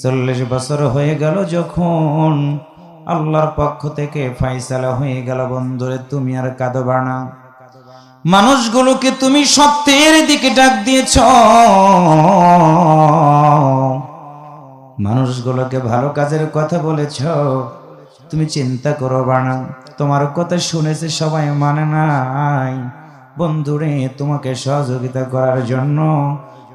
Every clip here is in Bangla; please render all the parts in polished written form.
40 বছর হয়ে গেল যখন আল্লাহর পক্ষ থেকে ফয়সালা হয়ে গেল, বন্ধুরে তুমি আর কাঁদবা না। মানুষগুলোকে তুমি সত্যের দিকে ডাক দিয়েছ, মানুষগুলোকে ভালো কাজের কথা বলেছ, তুমি চিন্তা করবা না। তোমার কথা শুনেছে সবাই মানে নাই, বন্ধুরে তোমাকে সহযোগিতা করার জন্য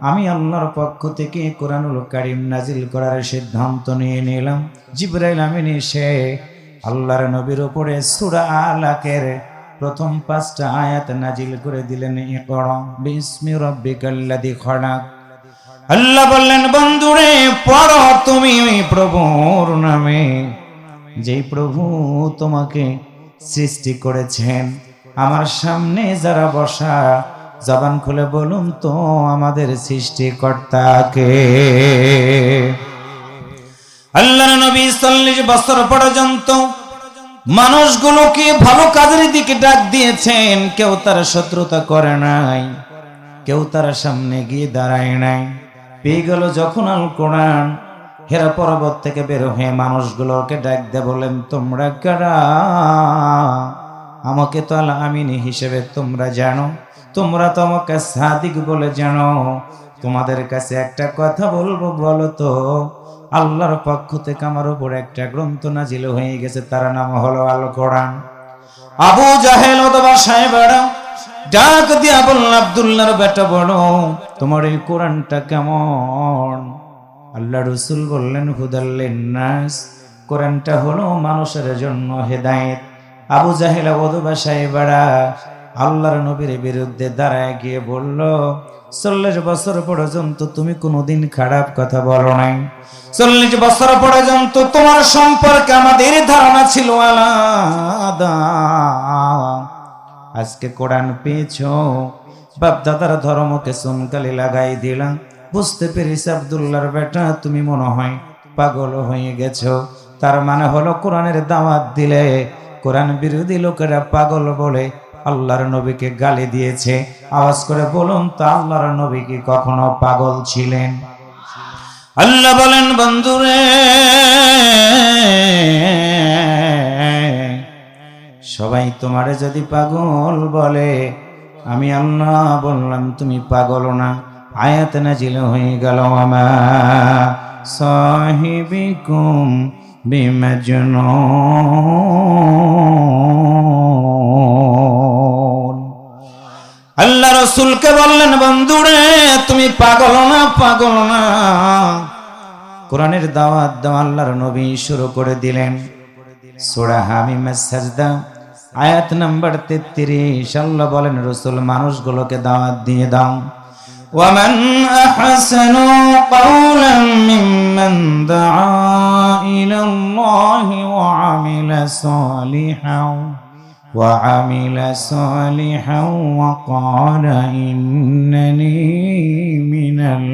আমি আল্লাহর পক্ষ থেকে কোরআনুল কারীম নাজিল করার সিদ্ধান্ত নিয়ে নিলাম। জিবরাইল আমিন এসে আল্লাহর নবীর উপরে সূরা আলাকের প্রথম 5টা আয়াত নাজিল করে দিলেন। ইকরা বিসমি রাব্বিকাল্লাযী খলাক। আল্লাহ বললেন, বন্ধুরে পড়ো তুমি ওই প্রভুর নামে, যেই প্রভু তোমাকে সৃষ্টি করেছেন। আমার সামনে যারা বসা, জবান খুলে বলুন তো আমাদের সৃষ্টিকর্তাকে। আল্লাহর নবী 40 বছর পর্যন্ত মানুষগুলোকে ভালো কাজের দিকে ডাক দিয়েছেন। কেউ তার শত্রুতা করে নাই, কেউ তার সামনে গিয়ে দাঁড়ায় নাই। পেয়ে গেল যখন আল কোরআন, হেরা পর্বত থেকে বের হয়ে মানুষগুলোকে ডাক দিয়ে বলেন, তোমরা কারা? আমাকে তো আল আমিন হিসেবে তোমরা জানো, তোমরা তো আমাকে সাদিক বলে জানো। তোমাদের কাছে একটা কথা বলবো, বলো তো আল্লাহর পক্ষ থেকে আমার উপর একটা গ্রন্থ নাজিল হয়ে গেছে, তার নাম হলো আল কোরআন। আবু জাহেল অথবা সাহেবেরা ডাক দিয়া বলল, আব্দুল্লাহর বেটা বড়, তোমার এই কোরআনটা কেমন? আল্লাহ রাসূল বললেন, হুদাল লিন্নাস, কোরআনটা হলো মানুষের জন্য হেদায়েত। আবু জাহেল অথবা সাহেবেরা আল্লাহর নবীর বিরুদ্ধে দাঁড়ায় গিয়ে বলল, 40 বছর পর্যন্ত তুমি কোনোদিন খারাপ কথা বলো নাই, 40 বছর পর্যন্ত তোমার সম্পর্কে আমাদের ধারণা ছিল আলাদা। আজকে কোরআন পেয়েছো, বাপ দাদার ধর্মকে সুনকালি লাগাই দিলাম। বুঝতে পেরেছি আব্দুল্লাহর বেটা তুমি মনে হয় পাগল হয়ে গেছো। তার মানে হলো কোরআনের দাওয়াত দিলে কোরআন বিরোধী লোকেরা পাগল বলে আল্লাহর নবীকে গালি দিয়েছে। আওয়াজ করে বলুন তো আল্লাহর নবী কি কখনো পাগল ছিলেন? আল্লাহ বলেন, বন্ধুরে সবাই তোমারে যদি পাগল বলে, আমি আল্লাহ বললাম তুমি পাগল না। আয়াত নাজিল হয়ে গেল, আমা সাহিবিকুম বিমাজনুন। আল্লাহ রাসূলকে বললেন, বন্ধুরে তুমি পাগল না, পাগল না। কোরআনের দাওয়াত দেওয়া আল্লাহর নবী শুরু করে দিলেন। সূরা হামিমের সাজদা আয়াত নাম্বার 33। আল্লাহ বলেন, রাসূল মানুষগুলোকে দাওয়াত দিয়ে দাও। ওয়ামান আহসানু কাওলাম মিম্মান দাআ ইলাল্লাহি ওয়া আমিলা সালিহান ওয়া ক্বালা ইন্নানি মিনাল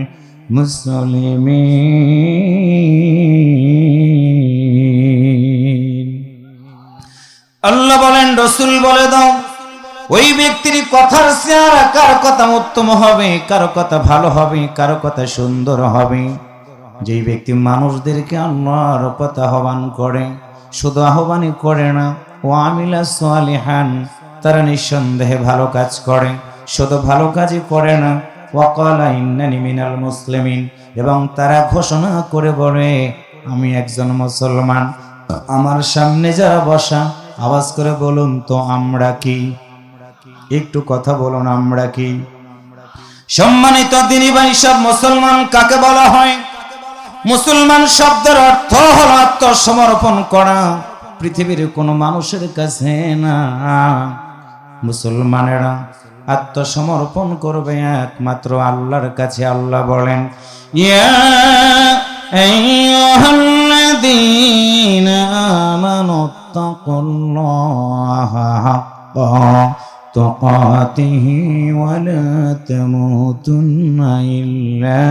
মুসলিমিন। আল্লাহ বলেন, রাসূল বলে দাও ওই ব্যক্তির কথার চেহারা কার কথা উত্তম হবে, কার কথা ভালো হবে, কার কথা সুন্দর হবে। যেই ব্যক্তি মানুষদেরকে আল্লাহর কথা আহ্বান করে, শুধু আহ্বানই করে না, ও আমিলা সালিহান, তারা নিঃসন্দেহে ভালো কাজ করে, শুধু ভালো কাজই করে না, ওয়া ক্বালা ইন্নানি মিনাল মুসলিমিন, এবং তারা ঘোষণা করে বলে আমি একজন মুসলমান। আমার সামনে যারা বসা, আওয়াজ করে বলুন তো আমরা কি? একটু কথা বলুন, আমরা কি? সম্মানিত দিনী ভাই সব, মুসলমান কাকে বলা হয়? মুসলমান শব্দের অর্থ হলো আত্মসমর্পণ করা, পৃথিবীর কোনো মানুষের কাছে না। মুসলমানেরা আত্মসমর্পণ করবে একমাত্র আল্লাহর কাছে। আল্লাহ বলেন, ইয়া আইয়ুহাল্লাযীনা আমানুত্তাকুল্লাহা হাক্কা তুকাতিহি ওয়া লা তামুতুন্না ইল্লা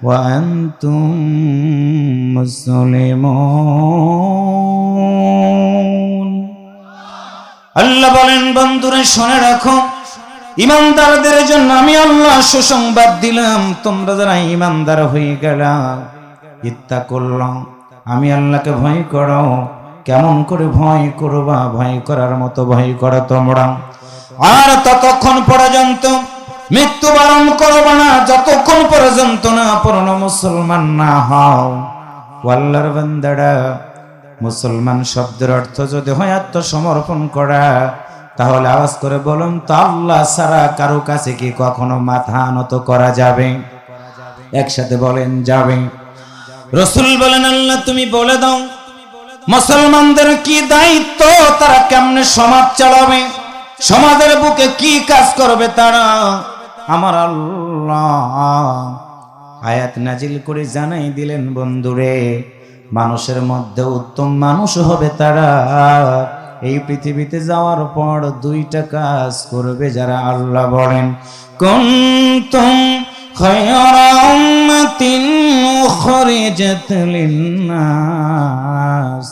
ওয়া আনতুম মুসলিমুন। আল্লাহ বলেন, বন্ধুরা শুনে রাখো, ইমানদারদের জন্য আমি আল্লাহ সুসংবাদ দিলাম। তোমরা যারা ইমানদার হয়ে গেলা, ইত্তাকুল্লাহ, আমি আল্লাহকে ভয় করো। কেমন করে ভয় করবা? ভয় করার মতো ভয় করো তোমরা। আর ততক্ষণ পর্যন্ত মৃত্যুবরণ করবে না, যতক্ষণ পর্যন্ত না পূর্ণ মুসলমান না হও। আল্লাহর বান্দারা, মুসলমান শব্দের অর্থ যদি হয় আত্মসমর্পণ করা, তাহলে আওয়াজ করে বলুন তো, আল্লাহ ছাড়া কারো কাছে কি কখনো মাথা নত করা যাবে? একসাথে বলেন, যাবে। রাসূল বলেন, আল্লাহ তুমি বলে দাও মুসলমানদের কি দায়িত্ব, তারা কেমনে সমাজ চালাবে, সমাজের বুকে কি কাজ করবে তারা। আমার আল্লাহ আয়াত নাজিল করে জানাই দিলেন, বন্ধুরে, মানুষের মধ্যে উত্তম মানুষ হবে তারা এই পৃথিবীতে যাওয়ার পর দুইটা কাজ করবে যারা। আল্লাহ বলেন, কুনতুম খায়রা উম্মাতিন উখরিজাত লিন-নাস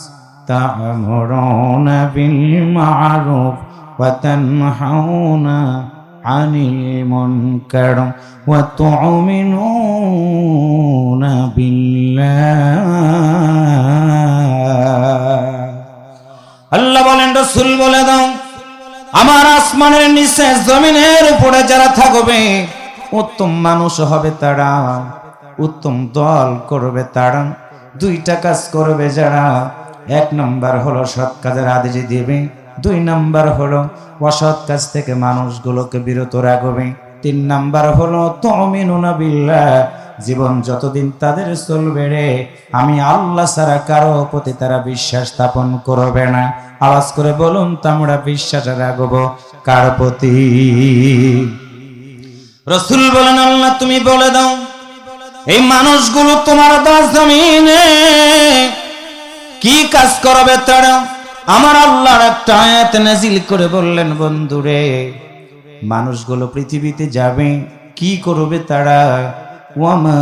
তা'মুরুনা বিল মা'রুফ ওয়া তানহাউনা আনিল মুনকার ওয়া তু'মিনুনা বিল্লাহ। আল্লাহ বলেন, রাসূল বলে দাও আমার আসমানের নিচে জমিনের উপরে যারা থাকবে উত্তম মানুষ হবে তারা, উত্তম দল করবে তারা, দুইটা কাজ করবে যারা। এক নাম্বার হলো সৎ কাজের আদেশ দিবে, দুই নাম্বার হলো অসৎ কাজ থেকে মানুষগুলোকে বিরত রাখবে, তিন নাম্বার হলো তুমিনুনা বিল্লাহ, জীবন যতদিন তাদের চলবে রে আমি আল্লাহ ছাড়া কারো প্রতি তারা বিশ্বাস স্থাপন করবে না। আওয়াজ করে বলুন তো, আমরা বিশ্বাস রাখবো কার প্রতি? রাসূল বলেন, আল্লাহ তুমি বলে দাও এই মানুষগুলো তোমার জমিনে কি কাজ করবে তারা। আমার আল্লাহর একটা আয়াত নাজিল করে বললেন, বন্ধুরে, মানুষগুলো পৃথিবীতে যাবে, কি করবে তারা? ওয়ামা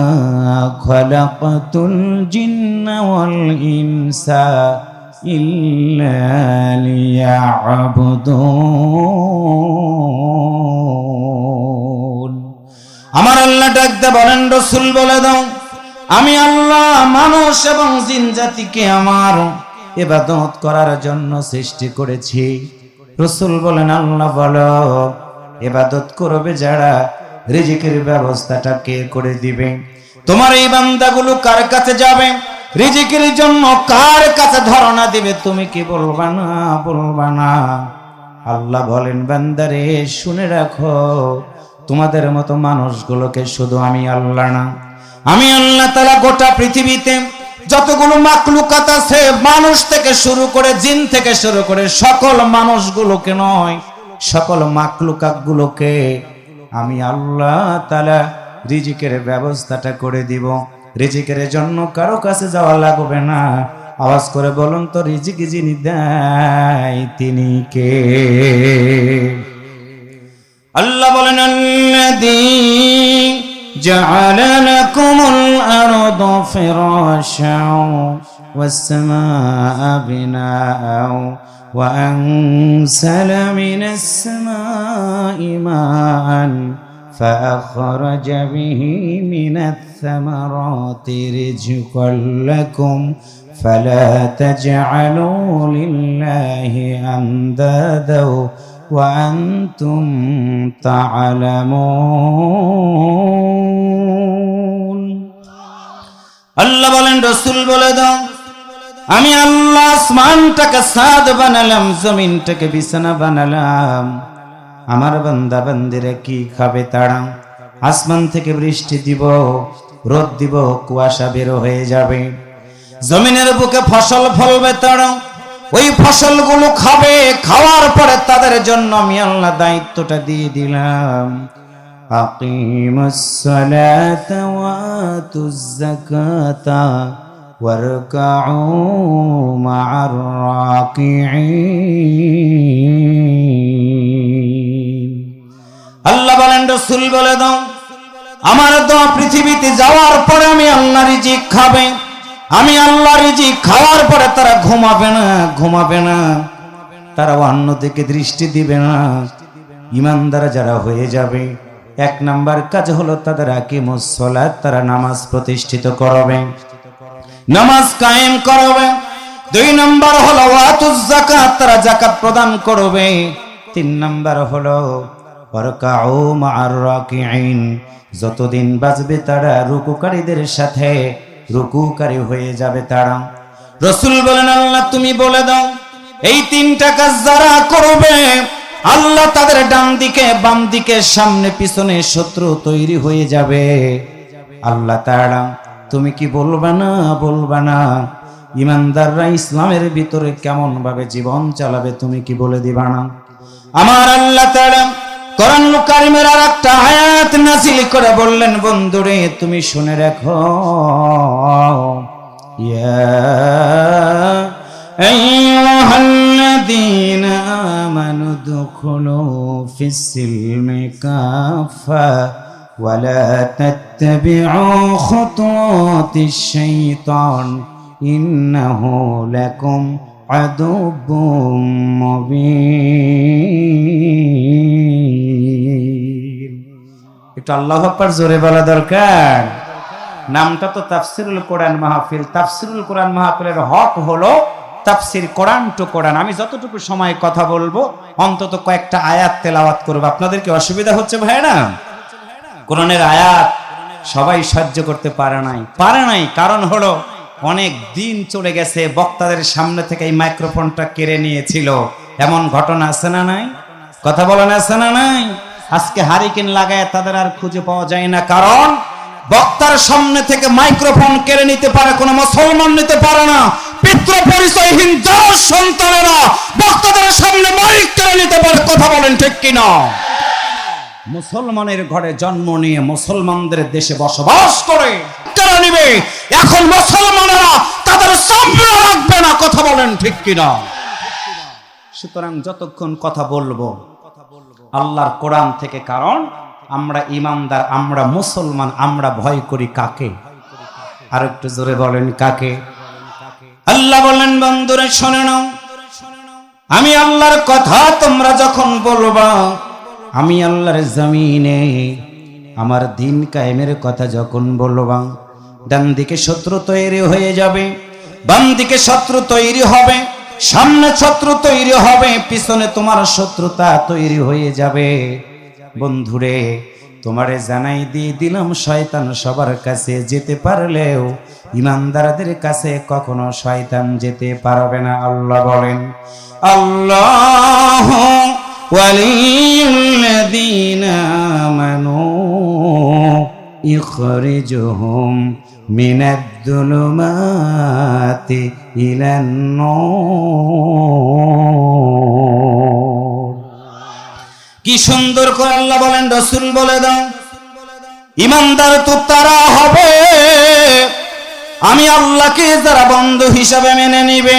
খালাকাতুল জিন্না ওয়াল ইনসা ইল্লা লিয়াবুদুন। আমার আল্লাহ ডাকতে বলেন, রাসূল বলে দাও আমি আল্লাহ মানুষ এবং জিন জাতিকে আমার ইবাদত করার জন্য সৃষ্টি করেছি। রাসূল বলেন, আল্লাহ বলো ইবাদত করবে যারা, রিজিকের ব্যবস্থাটা কে করে দিবে? তোমার এই বান্দাগুলো কার কাছে যাবে? রিজিকের জন্য কার কাছে ধরনা দিবে? তুমি কি বলবা না? বলবা না? আল্লাহ বলেন, বান্দারে শুনে রাখো, তোমাদের মতো মানুষগুলোকে শুধু আমি আল্লাহ না, আমি আল্লাহ তাআলা গোটা পৃথিবীতে যতগুলো মাখলুকাত আছে, মানুষ থেকে শুরু করে জিন থেকে শুরু করে সকল মানুষগুলোকে নয়, সকল মাখলুকাত গুলোকে আমি আল্লাহ তাআলা রিজিকের ব্যবস্থাটা করে দিব। রিজিকের জন্য কারো কাছে যাওয়া লাগবে না। আওয়াজ করে বলুন তো, রিজিক যিনি দেয় তিনি কে? আল্লাহ বলেন, আল্লাযী জাআলা লাকুমুল আরদা ফিরাশাও ওয়াস সামাআ বিনাআও ওয়া আনসালা মিনাস সামাই মাআন فأخرج به من الثمرات رزقا لكم فلا تجعلوا لله أندادا وأنتم تعلمون। আল্লাহ বলেন, রাসূল বলে দাও আমি আল্লাহ আসমানটাকে ছাদ বানালাম, জমিনটাকে বিছানা বানালাম। আমার বান্দা বান্দিরা কি খাবে তারা? আসমান থেকে বৃষ্টি দিব, রোদ দিব, কুয়াশা বের হয়ে যাবে, জমিনের বুকে ফসল ফলবে তারা, ওই ফসলগুলো খাবে। খাওয়ার পরে তাদের জন্য আমি আল্লাহ দায়িত্বটা দিয়ে দিলাম, আকিমুস সালাতা ওয়া আতুজ যাকাতা ওয়ারকাউ মা'আর রাকিঈন। আল্লাহ বলেন, রাসূল বলে দাও আমার দোয়া পৃথিবীতে যাওয়ার পরে আমি আল্লাহ রিজিক খাবে, আমি আল্লাহ রিজিক খাওয়ার পরে তারা ঘুমাবে না, ঘুমাবে না, তারা অন্যদিকে দৃষ্টি দিবে না। ঈমানদার যারা হয়ে যাবে, এক নাম্বার কাজ হলো তাদের আকিমুস সালাত, তারা নামাজ প্রতিষ্ঠিত করবে। নামাজ কায়েম করবে। 2 নম্বর হলো ওয়াতুজ যাকাত, তারা যাকাত প্রদান করবে। 3 নম্বর হলো ওয়ারকাউ মা'আর রাকিঈন, যতদিন বাঁচবে তারা রুকুকারীদের সাথে রুকুকারী হয়ে যাবে তারা। রাসূল বলেন, আল্লাহ তুমি বলে দাও এই 3টা কাজ যারা করবে আল্লাহ তাদের ডান দিকে বাম দিকে সামনে পিছনে শত্রু তৈরি হয়ে যাবে। আল্লাহ তাআলা তুমি কি বলবা না ইমানদাররা ইসলামের ভিতরে কেমন ভাবে জীবন চালাবে, তুমি কি বলে দিবা না? আমার আল্লাহ তাআলা কোরআনুল কারীমের আরেকটা আয়াত নাযিল করে বললেন, বন্ধুরে তুমি শুনে রাখো, ইয়া আইয়ুহাল্লাযীনা আমানু দুখুলু ফিস-সিলমি কাফা ওয়া লা তাত্তাবি'উ খুতুওয়াতিশ শাইতান ইন্নাহু লাকুম আদুব্বুম মুবিন। একটু আল্লাহু আকবার জোরে বলা দরকার। নামটা তো তাফসিরুল কোরআন মাহফিল। তাফসিরুল কোরআন মাহফিলের হক হলো তাফসির কোরআন টু কোরআন। আমি যতটুকু সময় কথা বলবো অন্তত কয়েকটা আয়াত তেলাওয়াত করব। আপনাদের কি অসুবিধা হচ্ছে ভাই? না, কোরআনের আয়াত সবাই সহ্য করতে পারে নাই। কারণ হলো অনেক দিন চলে গেছে, বক্তাদের সামনে থেকে এই মাইক্রোফোনটা কেড়ে নিয়েছিল। এমন ঘটনা আছে না নাই? কথা বলেন আছে না নাই? আজকে হারিকেন লাগায় তাদের আর খুঁজে পাওয়া যায় না, কারণ বক্তার সামনে থেকে মাইক্রোফোন কেড়ে নিতে পারে কোন মুসলমান নিতে পারে না। পিতৃ পরিচয়হীন যার সন্তানেরা বক্তাদের সামনে মাইক কেড়ে নিতে পারে। কথা বলেন ঠিক কিনা? মুসলমানের ঘরে জন্ম নিয়ে মুসলমানদের দেশে বসবাস করে কেড়ে নিবে, এখন মুসলমানেরা তাদের সামনে রাখবে না। কথা বলেন ঠিক কিনা? সুতরাং যতক্ষণ কথা বলবো আল্লাহর কোরআন থেকে, কারণ আমরা ইমানদার, আমরা মুসলমান, আমরা ভয় করি কাকে? আর একটু জোরে বলেন কাকে? আল্লাহ বলেন, বন্ধুরা শুনে নাও, আমি আল্লাহর কথা তোমরা যখন বলবা, আমি আল্লাহর জমিনে আমার দিন কায়েমের কথা যখন বলবা, ডান দিকে শত্রু তৈরি হয়ে যাবে, বাম দিকে শত্রু তৈরি হবে, সামনে শত্রু তৈরি হবে, পিছনে তোমার শত্রুতা তৈরি হয়ে যাবে। বন্ধুরে তোমারে জানাই দিয়ে দিলাম, শয়তান সবার কাছে যেতে পারলেও ইমানদারদের কাছে কখনো শয়তান যেতে পারবে না। আল্লাহ বলেন, আল্লাহু ওয়ালিয়ুল্লাযীনা আমানু ইখরিজুহুম মিনাদ-দুলুমাতি ইলান-নূর। কি সুন্দর করে আল্লাহ বলেন, রাসূল বলে দাও ইমানদার তো তারা হবে, আমি আল্লাহকে যারা বন্ধু হিসাবে মেনে নিবে,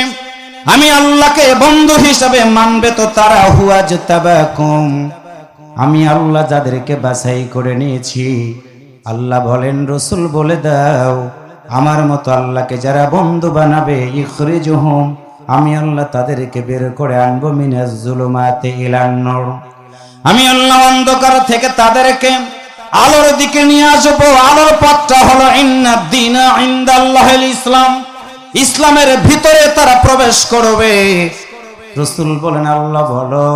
আমি আল্লাহকে বন্ধু হিসাবে মানবে, তো তারা হুয়াজতাবাকুম, আমি আল্লাহ যাদেরকে বাছাই করে নিয়েছি। আল্লাহ বলেন, রাসূল বলে দাও আমার মতো আল্লাহকে যারা বন্ধু বানাবে, ইখরিজুহুম, আমি আল্লাহ তাদেরকে বের করে আনবো, মিনাজ-জুলুমাতি ইলান-নূর, আমি আল্লাহ অন্ধকার থেকে তাদেরকে আলোর দিকে নিয়ে আসবো। আলোর পথটা হলো ইন্নাদ-দীনা ইনদাল্লাহিল ইসলাম, ইসলামের ভিতরে তারা প্রবেশ করবে। রাসূল বলেন, আল্লাহ বলো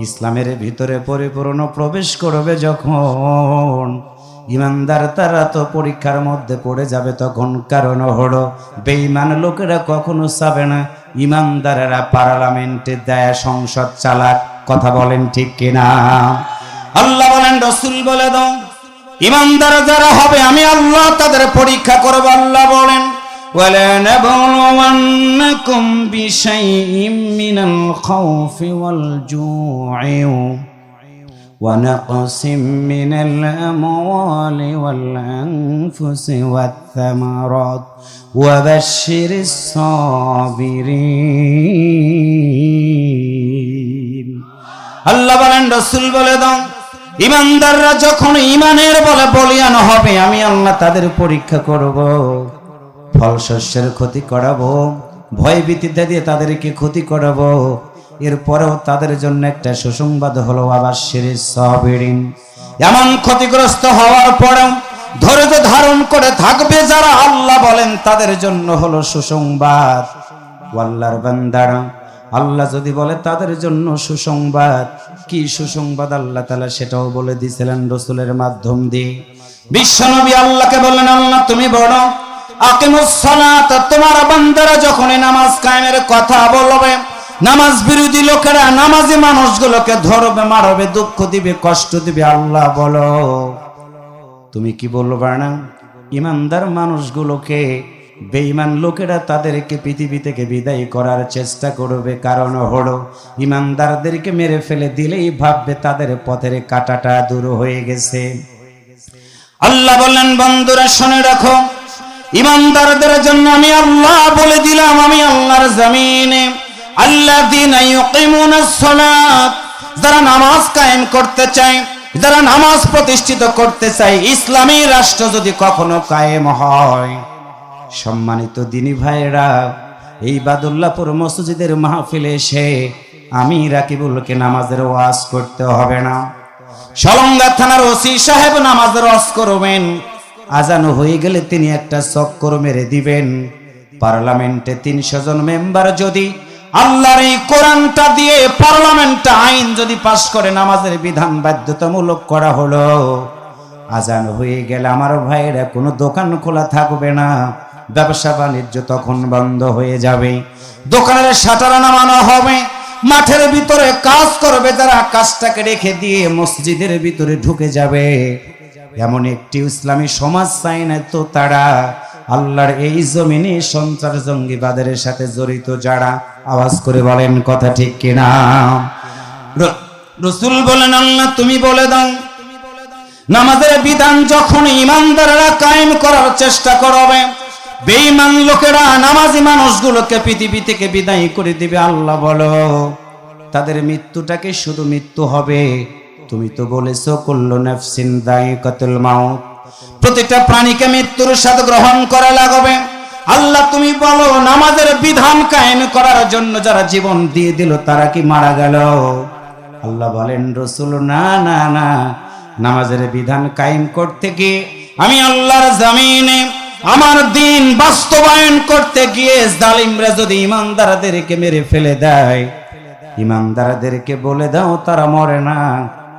ইসলামের ভিতরে পরিপূর্ণ প্রবেশ করবে যখন, ইমানদার তারা তো পরীক্ষার মধ্যে পড়ে যাবে তখন। কারণ হলো বেঈমান লোকেরা কখনো চাবে না ইমানদারেরা পার্লামেন্টে দেয়, সংসদ চালাক। কথা বলেন ঠিক কিনা? আল্লাহ বলেন, রাসূল বলে দাও ইমানদার যারা হবে আমি আল্লাহ তাদের পরীক্ষা করব। আল্লাহ বলেন, ওয়ালা নাবলুওয়ান্নাকুম বিশাইইম মিনাল খাউফি ওয়াল জু'i ওয়া নাকসিম মিনাল আমওয়ালি ওয়াল আনফুসি ওয়াত থামারাত ওয়া বাশশিরিস সাবিরিন। আল্লাহ বলেন, রাসূল বলে দাও ইমানদাররা যখন ইমানের বলে বলিয়ান হবে আমি আল্লাহ তাদের পরীক্ষা করব, ফল শস্যের ক্ষতি করাবো, ভয় ভীতিতে দিয়ে তাদেরকে ক্ষতি করাবো। এরপরেও তাদের জন্য একটা সুসংবাদ হলো ওয়াবাশশিরিস সাবিরিন, এমন ক্ষতিগ্রস্ত হওয়ার পরেও ধৈর্য ধারণ করে থাকবে যারা, আল্লাহ বলেন তাদের জন্য হলো সুসংবাদ। আল্লাহর বান্দারা, আল্লাহ যদি বলে তাদের জন্য সুসংবাদ, কি সুসংবাদ আল্লাহ তাআলা সেটাও বলে দিয়েছিলেন রাসূলের মাধ্যম দিয়ে। বিশ্বনবী আল্লাহকে বললেন, আল্লাহ তুমি বলো আকিমুস সালাত, তোমার বান্দারা যখন নামাজ কায়েমের কথা বলবে, নামাজ বিরোধী লোকেরা নামাজি মানুষগুলোকে ধরবে, মারবে, দুঃখ দিবে, কষ্ট দিবে, আল্লাহ বলো তুমি কি বলবা না ইমানদার মানুষগুলোকে বেঈমান লোকেরা তাদেরকে পৃথিবী থেকে বিদায় করার চেষ্টা করবে, কারণ হলো ইমানদারদেরকে মেরে ফেলে দিলেই ভাববে তাদের পথের কাঁটাটা দূর হয়ে গেছে। আল্লাহ বললেন, বন্ধুরা শুনে রাখো, ইমানদারদের জন্য আমি আল্লাহ বলে দিলাম, আমি আল্লাহর জমিনে আল্লাযীনা ইউকিমুনাস সালাত, যারা নামাজ কায়েম করতে চায়, যারা নামাজ প্রতিষ্ঠিত করতে চায়, ইসলামী রাষ্ট্র যদি কখনো কায়েম হয়, সম্মানিত দিনী ভাইরা, এই বাদুল্লাহপুর মসজিদের মাহফিলে এসে আমি রাকিবুলকে নামাজের ওয়াজ করতে হবে না। সলঙ্গা থানার ওসি সাহেব নামাজের ওয়াজ করবেন, আজান হয়ে গেলে তিনি একটা চক্কর মেরে দিবেন। পার্লামেন্টে 300 জন মেম্বার যদি আল্লাহর এই কোরআনটা দিয়ে পার্লামেন্টে আইন যদি পাশ করে নামাজের বিধান বাধ্যতামূলক করা হলো, আজান হয়ে গেলে আমার ভাইয়েরা কোনো দোকান খোলা থাকবে না, ব্যবসা বাণিজ্য তখন বন্ধ হয়ে যাবে, দোকানের শাটার নামানো হবে, মাঠের ভিতরে কাজ করবে যারা, কাজটাকে রেখে দিয়ে মসজিদের ভিতরে ঢুকে যাবে। এমন একটি ইসলামী সমাজ চাই না তো তারা আল্লাহর এই জমিনে সন্ত্রাস জঙ্গিবাদের সাথে জড়িত যারা, আওয়াজ করে বলেন কথা ঠিক কিনা? রাসূল বলেন, আল্লাহ তুমি বলে দাও নামাজের বিধান যখন ইমানদাররা কায়েম করার চেষ্টা করবে, বেঈমান লোকেরা নামাজি মানুষগুলোকে পৃথিবী থেকে বিদায় করে দিবে, আল্লাহ বলো তাদের মৃত্যুটাকে শুধু মৃত্যু হবে। তুমি তো বলেছো কুল্লু নাফসিন যায়িকাতুল মাউত, প্রতিটা প্রাণীকে মৃত্যুর সাথে গ্রহণ করা লাগবে। আল্লাহ তুমি বলো নামাজের বিধান কায়েম করার জন্য যারা জীবন দিয়ে দিল তারা কি মারা গেল? আল্লাহ বলেন, রাসূল না না না, নামাজের বিধান কায়েম করতে গিয়ে আমি আল্লাহর জমিনে আমার দিন বাস্তবায়ন করতে গিয়ে জালিমরা যদি ইমানদারদেরকে মেরে ফেলে দেয়, ইমানদারদেরকে বলে দাও তারা মরে না,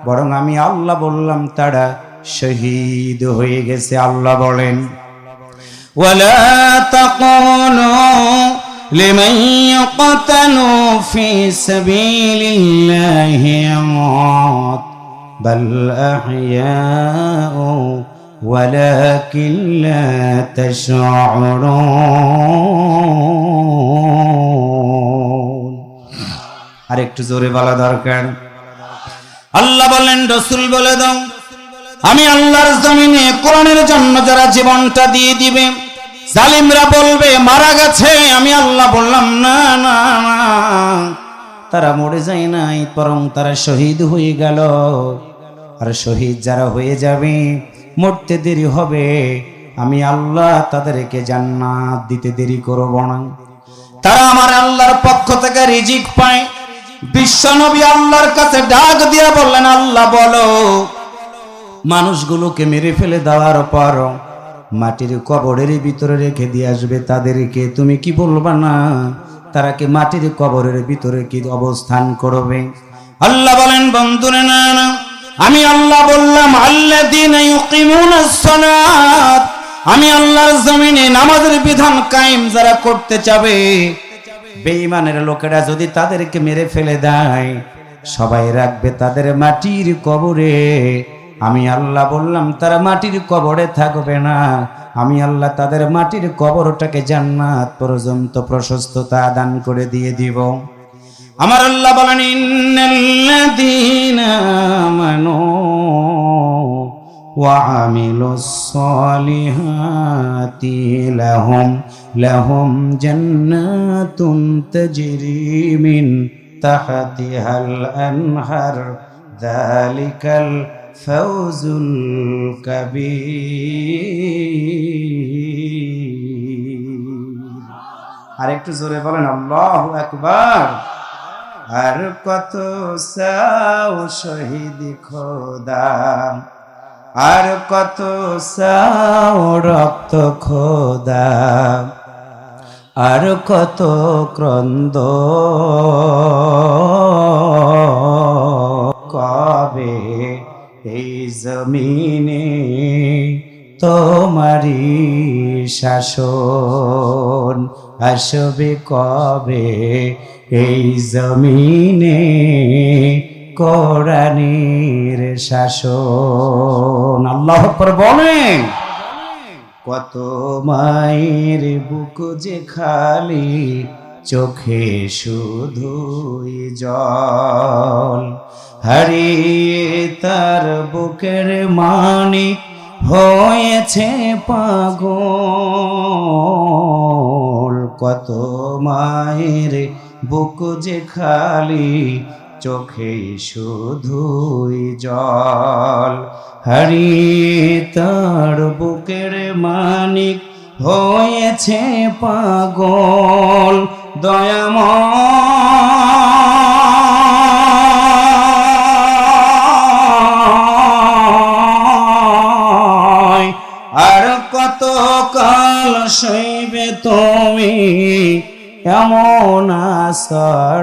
বরং আমি আল্লাহ বললাম তারা শহীদ হয়ে গেছে। আল্লাহ বলেন, ওয়ালা তাকুনু লিমান ইয়াকতালু ফি সাবিলিল্লাহি আমওয়াত বাল আহইয়াউ ওয়ালাকিন লা তাশউরুন। আরেকটু জোরে বলা দরকার। আল্লাহ বলেন, রাসূল বলে দাও আমি আল্লাহর জমিনে কোরআনের জন্য যারা জীবনটা দিয়ে দিবে, জালিমরা বলবে মারা গেছে, আমি আল্লাহ বললাম না না না, তারা মরে যায় নাই, বরং তারা শহীদ হয়ে গেল। আর শহীদ যারা হয়ে যাবে, মরতে দেরি হবে, আমি আল্লাহ তাদেরকে জান্নাত দিতে দেরি করব না। তারা আমার আল্লাহর পক্ষ থেকে রিজিক পায়। বিশ্বনবী আল্লাহর কাছে ডাক দিয়া বললেন, আল্লাহ বলো মানুষগুলোকে মেরে ফেলে দেওয়ার পর মাটির কবরের ভিতরে রেখে দিয়ে আসবে তাদেরকে, তুমি কি বলবা না তারা কি মাটির কবরের ভিতরে কি অবস্থান করবে? আল্লাহ বলেন, বন্ধুরে না না, আমি আল্লাহ বললাম আল্লাযীনা ইউকিমুনাস সালাত, আমি আল্লাহর জমিনে নামাজের বিধান কায়েম যারা করতে চাবে, বেঈমানের লোকেরা যদি তাদেরকে মেরে ফেলে দেয়, সবাই রাখবে তাদের মাটির কবরে। আমি আল্লাহ বললাম তারা মাটির কবরে থাকবে না, আমি আল্লাহ তাদের মাটির কবরটাকে জান্নাত পর্যন্ত প্রশস্ততা দান করে দিয়ে দিব। আমার আল্লাহ বলেন, ইন্নাল্লাযীনা আমানু ওয়া আমিলুস সালিহাতি লাহুম জান্নাতুন তাজরি মিন তাহতিহাল আনহার যালিকাল ফাউজুল কাবীর। আরেকটু জোরে বলেন আল্লাহু আকবার। আর কত চাও শহীদ খোদা, আর কত চাও রক্ত খোদা, আর কত ক্রন্দ, কবে এই জমিনে তোমারি শাসন আসবে, কবে এই জমিনে কোরআনের শাসন। আল্লাহু আকবার বলেন। কত মায়ের বুক যে খালি, চোখে শুধুই জল, হারিয়ে তার বুকের মানিক হয়েছে পাগল। কত মায়ের বুক যে খালি, চোখে শুধুই জল, হারিয়ে তার বুকের মানিক হয়েছে পাগল। দয়াময় আর কত কাল সইবে তুমি এমন আচরণ,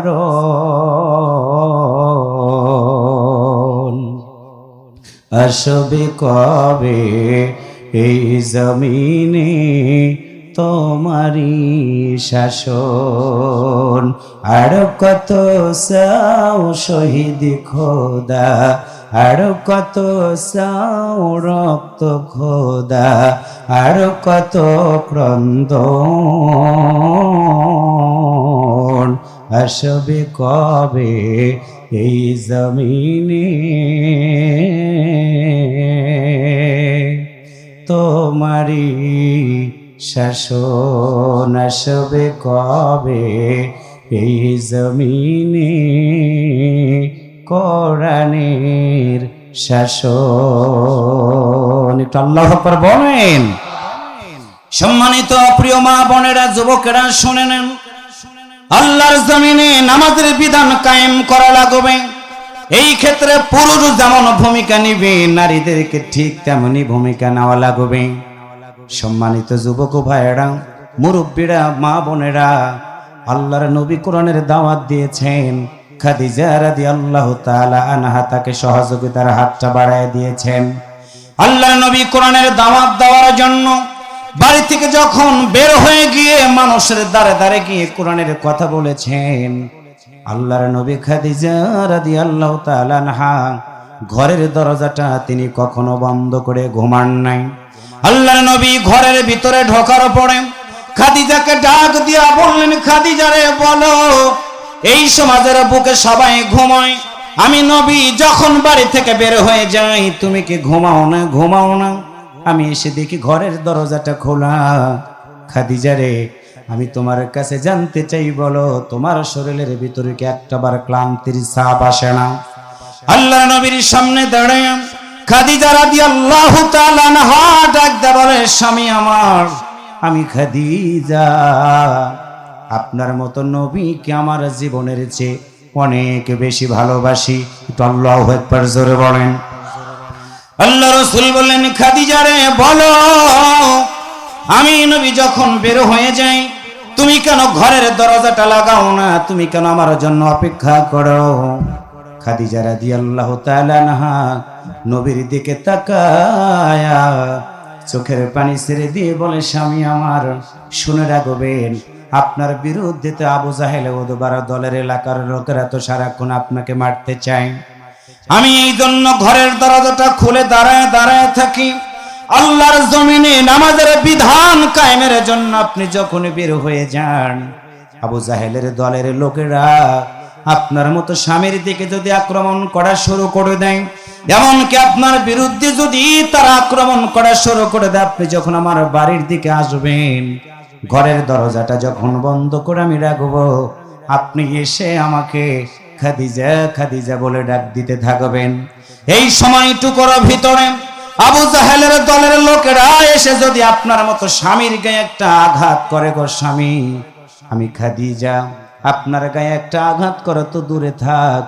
আসবে কবে এই জমিনে তোমারি শাসন। আর কত চাও শহীদ খোদা, আর কত চাও রক্ত খোদা, আর কত ক্রন্দন, আসবে কবে এই জমিনে তোমারি শাসন, আসবে কবে এই জমিনে কোরআনের শাসন। একটু আল্লাহু আকবার বলেন। সম্মানিত প্রিয় মা বোনেরা, যুবকেরা শুনে নেন, আল্লাহর জমিনে নামাজের বিধান কায়েম করা লাগবে। এই ক্ষেত্রে পুরুষ যেমন ভূমিকা নিবে, নারীদেরকে ঠিক তেমনি ভূমিকা নেওয়া লাগবে। সম্মানিত যুবক ভাইয়েরা, মুরব্বীরা, মা বোনেরা, আল্লাহর নবী কোরআনের দাওয়াত দিয়েছেন। খাদিজা রাদিয়াল্লাহু তাআলা আনহা তাকে সহযোগিতার হাতটা বাড়ায় দিয়েছেন। আল্লাহর নবী কোরআনের দাওয়াত দেওয়ার জন্য বাড়ি থেকে যখন বের হয়ে গিয়ে মানুষের দ্বারে দ্বারে গিয়ে কোরআনের কথা বলেছেন, আল্লাহর নবী খাদিজা রাদিয়াল্লাহু তাআলা আনহা ঘরের দরজাটা তিনি কখনো বন্ধ করে ঘুমান নাই। আল্লাহর নবী ঘরের ভিতরে ঢোকার পরে খাদিজাকে ডাক দিয়া বললেন, খাদিজা রে বলো, এই সমাজের বুকে সবাই ঘুমায়, আমি নবী যখন বাড়ি থেকে বের হয়ে যাই তুমি কি ঘুমাও না? ঘুমাও না? আমি এসে দেখি ঘরের দরজাটা খোলা। খাদিজা রে, আমি তোমার কাছে জানতে চাই, বলো তোমার শরীরের ভিতরে কি একটাবার ক্লান্তির ছাপ আসে না? আল্লাহর নবীর সামনে দাঁড়ায় খাদিজা রাদিয়াল্লাহু তাআলা আনহা ডাক দিয়ে বলে, স্বামী আমার, আমি খাদিজা, আপনার মতো নবীকে আমার জীবনের চেয়ে অনেক বেশি ভালোবাসি। একটু আল্লাহু আকবার জোরে বলেন। আল্লাহ রাসূল বললেন, খাদিজা রে বলো, আমি নবী যখন বের হয়ে যাই তুমি কেন ঘরের দরজাটা লাগাও না? তুমি কেন আমার জন্য অপেক্ষা করো? খাদিজা রাদিয়াল্লাহু তাআলা আনহা নবীর দিকে তাকায়া চোখের পানি ছেড়ে দিয়ে বলে, স্বামী আমার, শুনে রাখবেন, আপনার বিরুদ্ধে তো আবু জাহেল ওদবার দলের এলাকার লোকেরা তো সারাক্ষণ আপনাকে মারতে চায়। আমি এই জন্য ঘরের দরজাটা খুলে দাঁড়ায় দাঁড়ায় থাকি। আল্লাহর জমিনে নামাজের বিধান কায়েমের জন্য আপনি যখন বের হয়ে যান, আবু জাহেলের দলের লোকেরা আপনার মতো স্বামীর দিকে যদি আক্রমণ করা শুরু করে দেয়, এমনকি আপনার বিরুদ্ধে যদি তারা আক্রমণ করা শুরু করে দেয়, আপনি যখন আমার বাড়ির দিকে আসবেন, ঘরের দরজাটা যখন বন্ধ করে আমি রাখবো, আপনি এসে আমাকে খাদিজা খাদিজা বলে ডাক দিতে থাকবেন। এই সময়টুকুর ভিতরে আবু জাহেলের দলের লোকেরা এসে যদি আপনার মতো স্বামীর গায়ে একটা আঘাত করে, গো স্বামী, আমি খাদিজা, আপনার গায়ে একটা আঘাত করে তো দূরে থাক,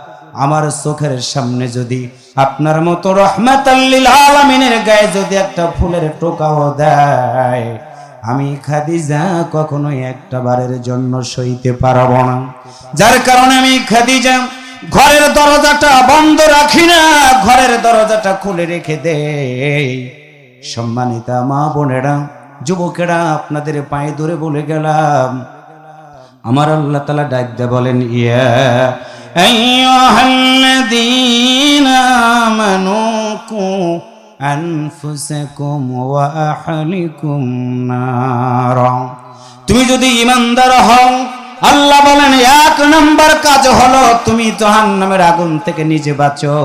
আমার চোখের সামনে যদি আপনার মতো রাহমাতাল লিল আলামিনের গায়ে যদি একটা ফুলের টোকাও দেয়, আমি খাদিজা কখনোই একটা বারের জন্য সইতে পারব না। যার কারণে আমি খাদিজা ঘরের দরজাটা বন্ধ রাখি না, ঘরের দরজাটা খুলে রেখে দেই। সম্মানিতা মা বোনেরা, যুবকেরা, আপনাদের পায়ে ধরে বলে গেলাম, আমার আল্লাহ তাআলা ডাক দিয়ে বলেন, ইয়া আইয়ুহাল্লাযীনা আমানু কু আনফুসাকুম ওয়া আহলিকুম নারা। তুমি যদি ঈমানদার হও, আল্লাহ বলেন এক নাম্বার কাজ হলো তুমি জাহান্নামের আগুন থেকে নিজে বাঁচো,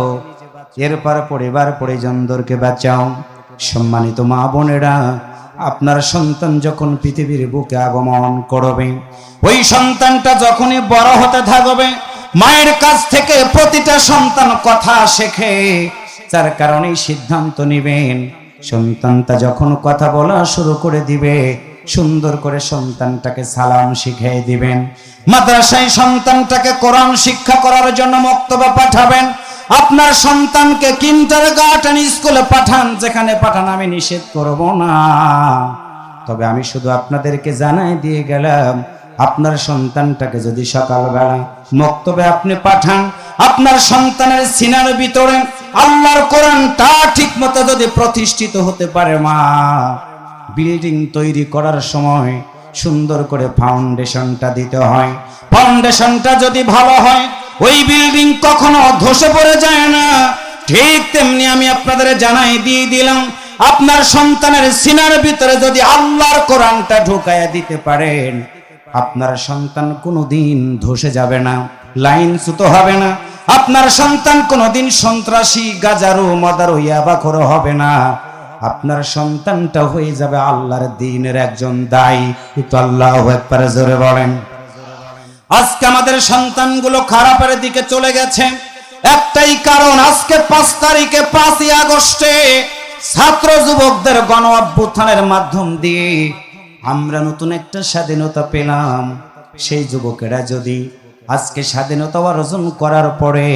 এরপর পরিবার পরিজনদেরকে বাঁচাও। সম্মানিত মা বোনেরা, আপনার সন্তান যখন পৃথিবীর বুকে আগমন করবে, ওই সন্তানটা যখনই বড় হতে থাকবে, মায়ের কাছ থেকে প্রতিটা সন্তান কথা শেখে। যার কারণে সিদ্ধান্ত নেবেন, সন্তানটা যখন কথা বলা শুরু করে দিবে, সুন্দর করে সন্তানটাকে সালাম শিখিয়ে দিবেন। মাদ্রাসায় সন্তানটাকে কোরআন শিক্ষা করার জন্য মক্তবে পাঠাবেন। আপনার সন্তানকে কিন্ডারগার্টেন স্কুলে পাঠান, যেখানে পাঠান আমি নিষেধ করব না। তবে আমি শুধু আপনাদেরকে জানাই দিয়ে গেলাম, আপনার সন্তানটাকে যদি সকালবেলা মক্তবে আপনি পাঠান, আপনার সন্তানের সিনার ভিতরে আল্লাহর কোরআনটা ঠিক মতো যদি প্রতিষ্ঠিত হতে পারে, মা, বিল্ডিং তৈরি করার সময় সুন্দর করে ফাউন্ডেশনটা দিতে হয়। ফাউন্ডেশনটা যদি ভালো হয়, ওই বিল্ডিং কখনো ধসে পড়ে যায় না। ঠিক তেমনি আমি আপনাদের জানাই দিয়ে দিলাম, আপনার সন্তানের সিনার ভিতরে যদি আল্লাহর কোরআনটা ঢুকায়া দিতে পারেন, আপনার সন্তান কোনোদিন ধসে যাবে না, লাইনচ্যুত হবে না। আপনার সন্তান কোনোদিন সন্ত্রাসী, গাজারু, মদারু, ইয়াবাখোর হবে না। আপনার সন্তানটা হয়ে যাবে আল্লাহর দ্বীনের একজন দায়ী। একটু আল্লাহু আকবার জোরে বলেন। আজকে আমাদের সন্তানগুলো খারাপের দিকে চলে গেছে, একটাই কারণ, আজকে 5 তারিখে 5ই আগস্টে ছাত্র যুবকদের গণ অভ্যুত্থানের মাধ্যম দিয়ে আমরা নতুন একটা স্বাধীনতা পেলাম। সেই যুবকেরা যদি আজকে স্বাধীনতা অর্জন করার পরে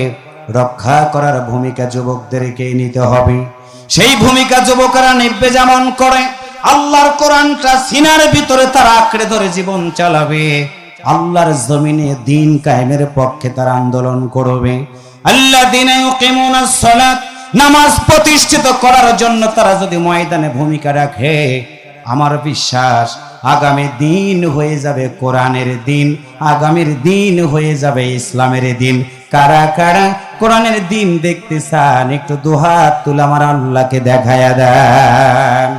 রক্ষা করার ভূমিকা যুবকদেরকে নিতে হবে। সেই ভূমিকা যুবকেরা নিবে যেমন করে, আল্লাহর কোরআনটা সিনার ভিতরে তারা আঁকড়ে ধরে জীবন চালাবে, আল্লাহর জমিনে দ্বীন কায়েমের পক্ষে তারা আন্দোলন করবে। আল্লাযীনা ইউকিমুনাস সালাত, নামাজ প্রতিষ্ঠিত করার জন্য তারা যদি ময়দানে ভূমিকা রাখে, আমার বিশ্বাস আগামী দিন হয়ে যাবে কোরআনের দিন, আগামীর দিন হয়ে যাবে ইসলামের দিন। কারা কারা কোরআনের দিন দেখতে চান, একটু দুহাত তুলে আমার আল্লাহকে দেখায়া দেন।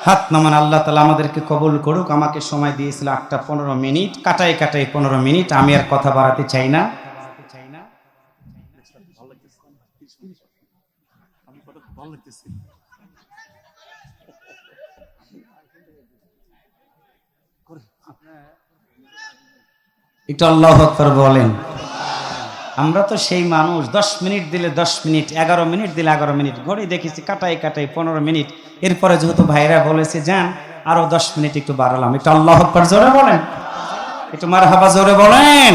হাত নামান। আল্লাহ তাআলা আমাদেরকে কবুল করুক। আমাকে সময় দিয়েছিল 8টা 15 মিনিট, কাটাই 15 মিনিট। আমি আর কথা বাড়াতে চাই না। একটু আল্লাহু আকবার বলেন। আমরা তো সেই মানুষ, 10 মিনিট দিলে 10 মিনিট, 11 মিনিট দিলে 11 মিনিট, ঘড়ি দেখেছি কাটাই 15 মিনিট। এরপরে যেহেতু ভাইরা বলেছে যান আরো 10 মিনিট একটু বাড়ালাম। একটু আল্লাহু আকবার জোরে বলেন, একটু মারহাবা জোরে বলেন।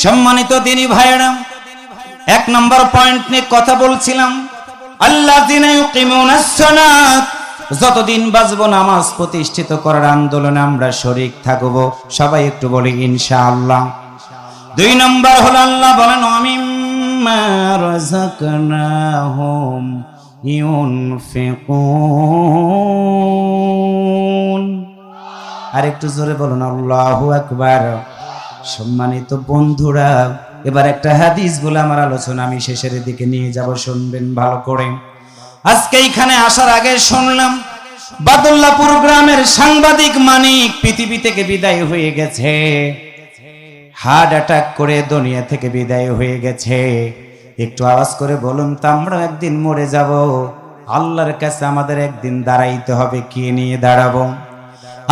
সম্মানিত দিনী ভাইরা, 1 নম্বর পয়েন্ট নিয়ে কথা বলছিলাম, আল্লাযীনা ইউকিমুনাস সালাত। যতদিন বাঁচবো নামাজ প্রতিষ্ঠিত করার আন্দোলনে আমরা শরীক থাকবো। সবাই একটু বলি ইনশাআল্লাহ। 2 নম্বর হলো আল্লাহ বলেন, মিম্মা রাযাকনাহুম ইউনফিকুন। আর একটু জোরে বলুন আল্লাহু আকবার। সম্মানিত বন্ধুরা, এবার একটা হাদিস বলে আমার আলোচনা আমি শেষের দিকে নিয়ে যাব, শুনবেন ভালো করে। আজকে এখানে আসার আগে শুনলাম বাদুল্লাপুর গ্রামের সাংবাদিক মানিক পৃথিবী থেকে বিদায় হয়ে গেছে, হার্ট অ্যাটাক করে দুনিয়া থেকে বিদায় হয়ে গেছে। একটু আওয়াজ করে বলুন তো, আমরা একদিন মরে যাব, আল্লাহর কাছে আমাদের একদিন দাঁড়াইতে হবে। কি নিয়ে দাঁড়াবো?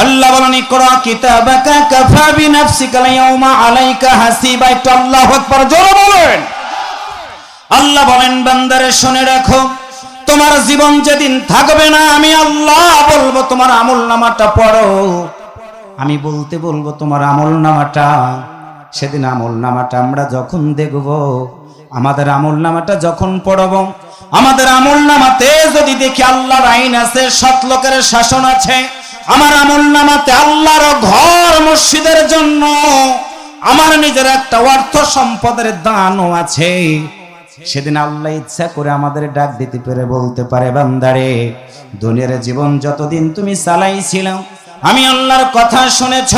আল্লাহ বলেন ইকরা কিতাবাকা কাফা বিনাফসিকা ইয়াউমা আলাইকা হাসিবা। একটু আল্লাহু আকবার জোরে বলেন। আল্লাহ বলেন বান্দারে শুনে রাখো, তোমার জীবন যেদিন থাকবে না আমি আল্লাহ বলবো তোমার আমলনামাটা পড়ো, আমি বলবো তোমার আমলনামাটা। সেদিন আমলনামাটা আমরা যখন দেখব, আমাদের আমলনামাটা যখন পড়ব, আমাদের আমলনামাতে যদি দেখি আল্লাহর আইন আছে, সৎ লোকের শাসন আছে, আমার আমলনামাতে আল্লাহর ঘর মসজিদের জন্য আমার নিজের একটা অর্থ সম্পদের দানও আছে, সেদিন আল্লাহ ইচ্ছা করে আমাদের ডাক দিতে পেরে বলতে পারে বান্দারে, দুনিয়ার জীবন যতদিন তুমি চালাইছিল, আমি আল্লাহর কথা শুনেছ,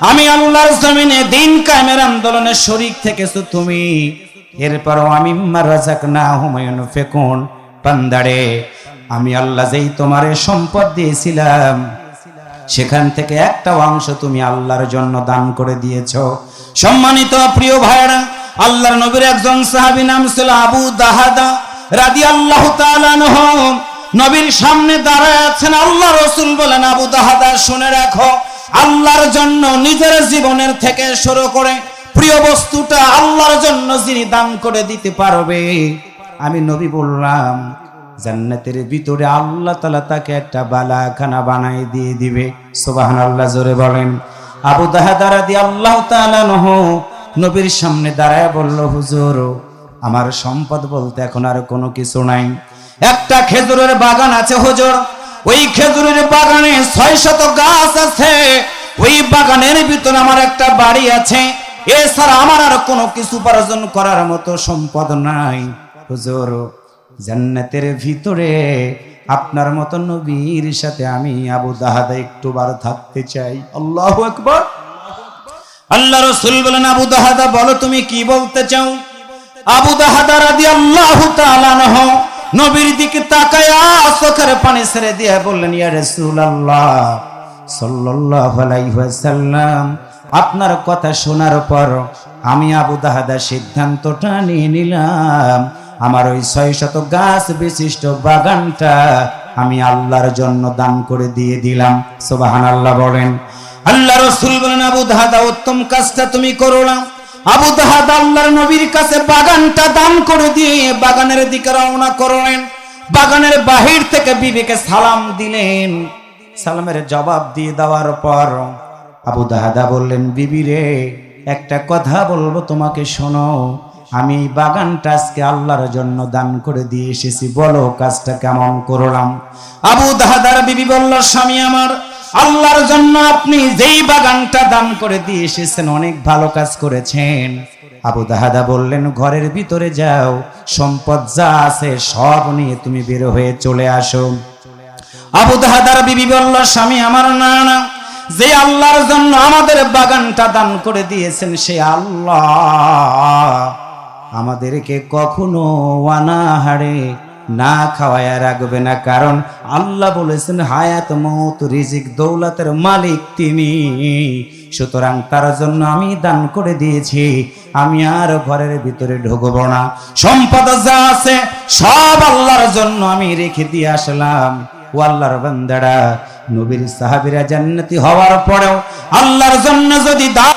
আমি আল্লাহর জমিনে দিন কায়েমের আন্দোলনে শরীক থেকেছো তুমি, এরপরও আমি রাযাকনাহুম ইউনফিকুন। বান্দারে, আমি আল্লাহ যেই তোমারে সম্পদ দিয়েছিলাম, সেখান থেকে একটা অংশ তুমি আল্লাহর জন্য দান করে দিয়েছো। সম্মানিত প্রিয় ভাইরা, আল্লাহর নবীর একজন সাহাবী নাম ছিল আবু দাহাদা রাদিয়াল্লাহু তাআলা আনহু। নবীর সামনে দাঁড়ায় আছেন, আল্লাহ রাসূল বলেন, আবু দাহাদা শুনে রাখো, আল্লাহর জন্য নিজের জীবনের থেকে শুরু করে প্রিয় বস্তুটা আল্লাহর জন্য যিনি দান করে দিতে পারবে, আমি নবী বললাম জান্নাতের ভিতরে আল্লাহ তাআলা তাকে একটা বালাখানা বানাই দিয়ে দিবে। সুবহানাল্লাহ জোরে বলেন। আবু দাহাদা রাদিয়াল্লাহু তাআলা আনহু নবীর সামনে দাঁড়ায় বলল, হুজুর, আমার সম্পদ বলতে এখন আর কোনো কিছু নাই, একটা খেজুরের বাগান আছে হুজুর, ওই খেজুরের বাগানে 600 গাছ আছে, ওই বাগানের ভিতরে আমার একটা বাড়ি আছে, এছাড়া আমার আর কোনো কিছু উপার্জন করার মতো সম্পদ নাই। হুজুর, জান্নাতের ভিতরে আপনার মতো নবীর সাথে আমি আবু দাহাদা একটু বার থাকতে চাই। আল্লাহু আকবার। আল্লাহ রাসূল বলেন, আবু দাহাদা বলো তুমি কি বলতে চাও? আবু দাহাদা রাদিয়াল্লাহু তাআলা আনহু নবীর দিকে তাকায়া চোখের পানি ছেড়ে দিয়ে বললেন, ইয়া রাসূলুল্লাহ সাল্লাল্লাহু আলাইহি ওয়াসাল্লাম, আপনার কথা শোনার পর আমি আবু দাহাদা সিদ্ধান্তটা নিয়ে নিলাম, আমার ওই 600 গাছ বিশিষ্ট বাগানটা আমি আল্লাহর জন্য দান করে দিয়ে দিলাম। সুবহানাল্লাহ বলেন। আল্লাহ রাসূল বলেন, আবু দাহাদা উত্তম কাজটা তুমি করো না। আবু দাহাদা আল্লাহর নবীর কাছে বাগানটা দান করে দিয়ে বাগানের দিকে রওনা করলেন। বাগানের বাহির থেকে বিবিকে সালাম দিলেন। সালামের জবাব দিয়ে দেওয়ার পর আবু দাহাদা বললেন, বিবি রে, একটা কথা বলবো তোমাকে, শোনো, আমি বাগানটা আজকে আল্লাহর জন্য দান করে দিয়ে এসেছি, বলো কাজটা কেমন করলাম? আবু দাহাদার বিবি বলল, স্বামী আমার, আল্লাহর জন্য আপনি যেই বাগানটা দান করে দিয়ে এসেছেন অনেক ভালো কাজ করেছেন। আবু দাহাদা বললেন, ঘরের ভিতরে যাও, সম্পদ যা আছে সব নিয়ে তুমি বের হয়ে চলে আসো। আবু দাহাদার বিবি বলল, স্বামী আমার, না না, যে আল্লাহর জন্য আমাদের বাগানটা দান করে দিয়েছেন সে আল্লাহ আমাদেরকে কখনো অনাহারে না খাওয়ায়া রাখবে না, কারণ আল্লাহ বলেছেন হায়াত মওত রিজিক দৌলতের মালিক তিনি, সুতরাং তার জন্য আমি দান করে দিয়েছি, আমি আর ঘরের ভিতরে ঢুকবো না, সম্পদ যা আছে সব আল্লাহর জন্য আমি রেখে দিয়ে আসলাম। ও আল্লাহর বান্দারা, নবীর সাহাবীরা জান্নাতি হওয়ার পরেও আল্লাহর জন্য যদি দান